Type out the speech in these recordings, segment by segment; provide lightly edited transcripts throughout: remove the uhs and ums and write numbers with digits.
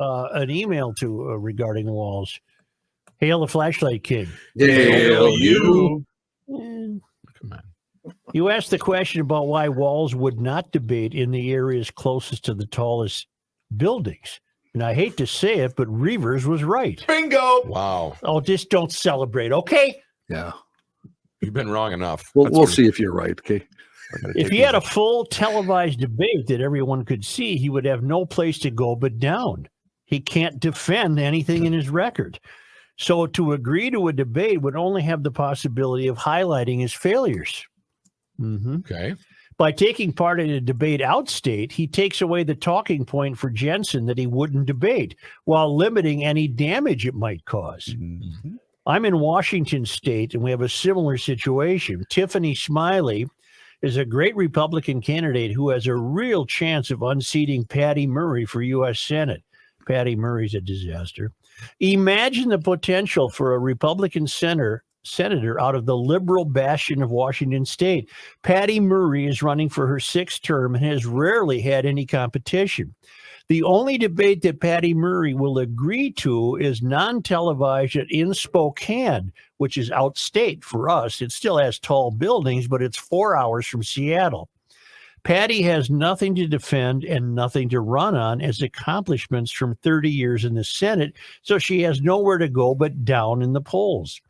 an email to regarding Walz. Hail the Flashlight King. Hail you. Come on. You asked the question about why Walz would not debate in the areas closest to the tallest buildings. And I hate to say it, but Reavers was right. Bingo. Wow. Oh, just don't celebrate, okay? Yeah. You've been wrong enough. We'll see if you're right, okay? If he had a full televised debate that everyone could see, he would have no place to go but down. He can't defend anything in his record. So to agree to a debate would only have the possibility of highlighting his failures. Mm-hmm. Okay. By taking part in a debate outstate, he takes away the talking point for Jensen that he wouldn't debate while limiting any damage it might cause. Mm-hmm. I'm in Washington State, and we have a similar situation. Tiffany Smiley is a great Republican candidate who has a real chance of unseating Patty Murray for U.S. Senate. Patty Murray's a disaster. Imagine the potential for a Republican senator out of the liberal bastion of Washington State. Patty Murray is running for her 6th term and has rarely had any competition. The only debate that Patty Murray will agree to is non-televised in Spokane, which is outstate for us. It still has tall buildings, but it's 4 hours from Seattle. Patty has nothing to defend and nothing to run on as accomplishments from 30 years in the Senate, so she has nowhere to go but down in the polls.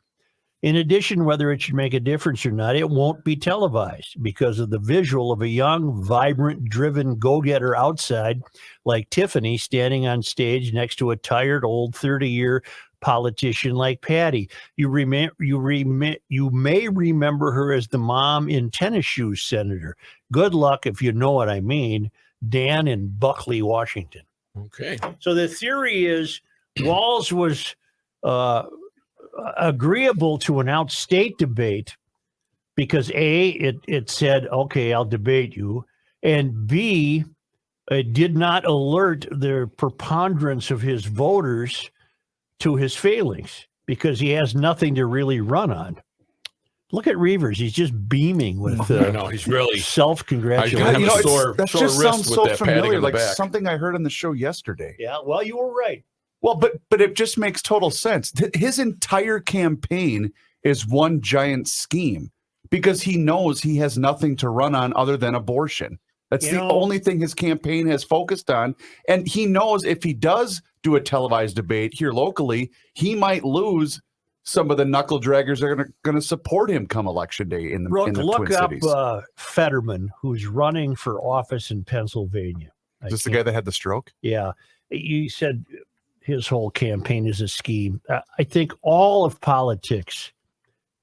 In addition, whether it should make a difference or not, it won't be televised because of the visual of a young, vibrant, driven go-getter outside like Tiffany standing on stage next to a tired, old 30-year politician like Patty. You may remember her as the mom in Tennis Shoes Senator. Good luck if you know what I mean. Dan in Buckley, Washington. Okay. So the theory is Walz was agreeable to an outstate debate because A, it said, okay, I'll debate you, and B, it did not alert the preponderance of his voters to his failings because he has nothing to really run on. Look at Reavers. He's just beaming with I know, he's really self-congratulations. That just sounds so familiar, like something I heard on the show yesterday. Yeah, well, you were right. Well, but it just makes total sense. His entire campaign is one giant scheme because he knows he has nothing to run on other than abortion. That's the only thing his campaign has focused on. And he knows if he does do a televised debate here locally, he might lose some of the knuckle draggers that are going to support him come election day in the Twin Cities. Look up Fetterman, who's running for office in Pennsylvania. Is this the guy that had the stroke? Yeah. You said his whole campaign is a scheme. I think all of politics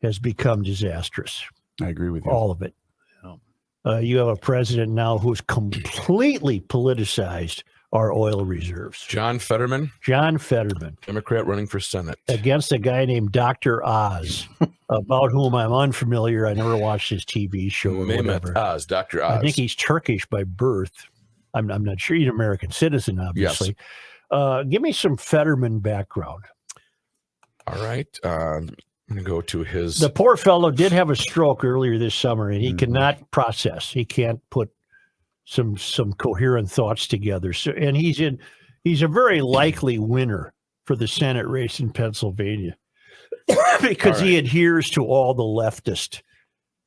has become disastrous. I agree with you. All of it. You have a president now who's completely politicized our oil reserves. John Fetterman, Democrat running for Senate. Against a guy named Dr. Oz, about whom I'm unfamiliar. I never watched his TV show or whatever. Oz, Dr. Oz. I think he's Turkish by birth. I'm not sure. He's an American citizen, obviously. Yes. Give me some Fetterman background. All right. I'm going to go to his... The poor fellow did have a stroke earlier this summer, and he cannot process. He can't put some coherent thoughts together. So, and he's a very likely winner for the Senate race in Pennsylvania because he adheres to all the leftist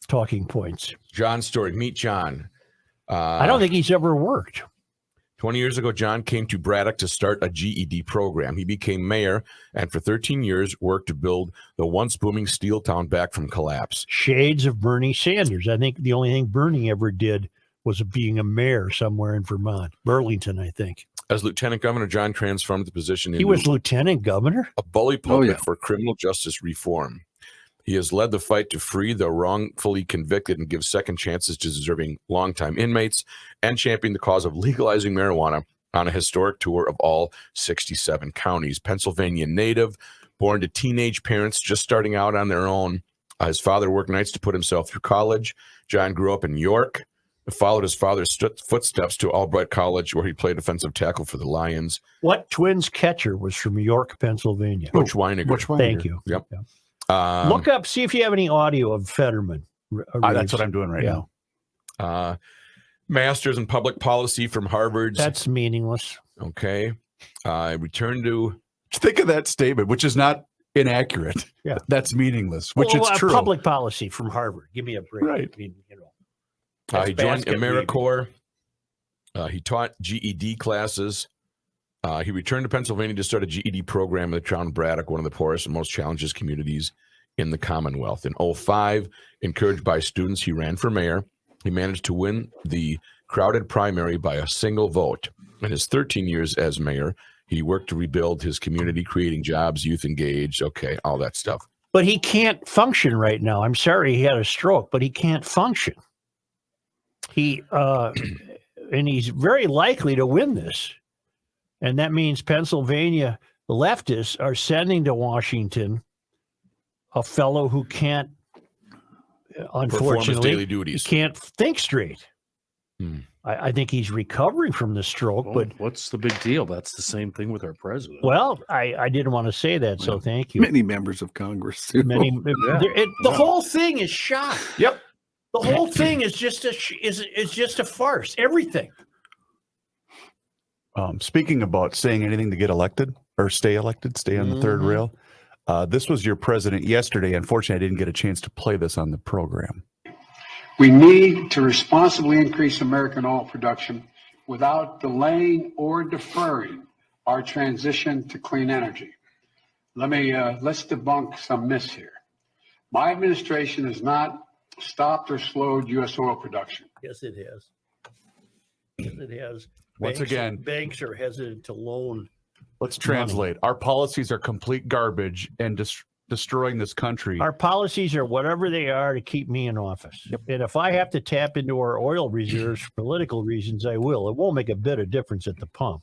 talking points. John Story. Meet John. I don't think he's ever worked. 20 years ago, John came to Braddock to start a GED program. He became mayor and for 13 years worked to build the once booming steel town back from collapse. Shades of Bernie Sanders. I think the only thing Bernie ever did was being a mayor somewhere in Vermont. Burlington, I think. As lieutenant governor, John transformed the position into he was lieutenant governor? A bully pulpit for criminal justice reform. He has led the fight to free the wrongfully convicted and give second chances to deserving longtime inmates and champion the cause of legalizing marijuana on a historic tour of all 67 counties. Pennsylvania native, born to teenage parents just starting out on their own. His father worked nights to put himself through college. John grew up in York, followed his father's footsteps to Albright College, where he played defensive tackle for the Lions. What Twins catcher was from York, Pennsylvania? Butch Weiniger. Thank you. Yep. Look up, see if you have any audio of Fetterman. That's what I'm doing right now. Master's in public policy from Harvard. That's meaningless. Okay. I returned to Think of that statement, which is not inaccurate. Yeah. That's meaningless, which Well, it's true. Public policy from Harvard. Give me a break. Right. I mean, you know. he That's joined basket weaving. AmeriCorps. He taught GED classes. He returned to Pennsylvania to start a GED program at Crown Braddock, one of the poorest and most challenged communities in the Commonwealth. In 2005, encouraged by students, he ran for mayor. He managed to win the crowded primary by a single vote. In his 13 years as mayor, he worked to rebuild his community, creating jobs, youth engaged, okay, all that stuff. But he can't function right now. I'm sorry he had a stroke, but he can't function. He and he's very likely to win this. And that means Pennsylvania leftists are sending to Washington a fellow who can't, Perform his unfortunately, daily he duties. can't think straight. I think he's recovering from the stroke, Well, but what's the big deal? That's the same thing with our president. well, I didn't want to say that, so thank you. Many members of Congress. Too. Many, the Yeah. whole thing is shot. Yep. The whole thing is just is just a farce. Everything. Speaking about saying anything to get elected or stay elected, stay on the third Mhm. rail. This was your president yesterday. Unfortunately, I didn't get a chance to play this on the program. We need to responsibly increase American oil production without delaying or deferring our transition to clean energy. Let's debunk some myths here. My administration has not stopped or slowed U.S. oil production. Yes, it has. Yes, it has. Once again- banks are hesitant to loan. Let's translate. Our policies are complete garbage and destroying this country. Our policies are whatever they are to keep me in office. And if I have to tap into our oil reserves for political reasons, I will. It won't make a bit of difference at the pump.